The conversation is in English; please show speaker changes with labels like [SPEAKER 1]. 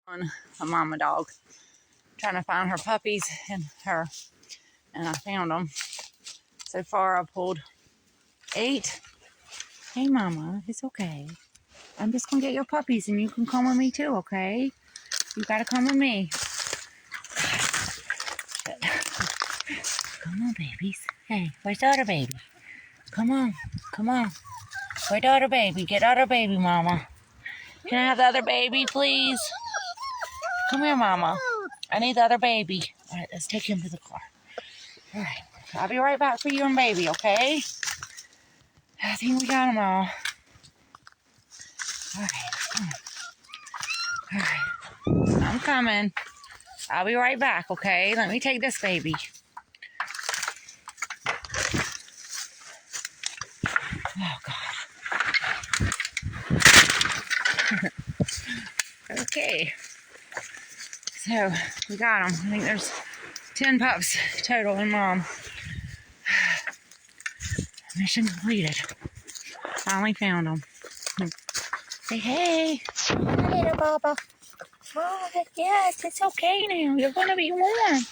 [SPEAKER 1] on a mama dog, trying to find her puppies and I found them. So far I pulled 8. Hey mama, it's okay. I'm just gonna get your puppies and you can come with me too, okay? You gotta come with me. Come on, babies. Hey, where's the other baby? Come on, come on. Where's the other baby? Get the other baby, mama. Can I have the other baby, please? Come here, mama. I need the other baby. All right, let's take him to the car. All right, I'll be right back for you and baby, okay? I think we got them all. All right, all right. I'm coming. I'll be right back, okay? Let me take this baby. Oh, God. Okay. So, we got them. I think there's 10 pups total in mom. Mission completed. Finally found them. Say hey. Hi, little Baba. Hi. Yes, it's okay now. You're going to be warm.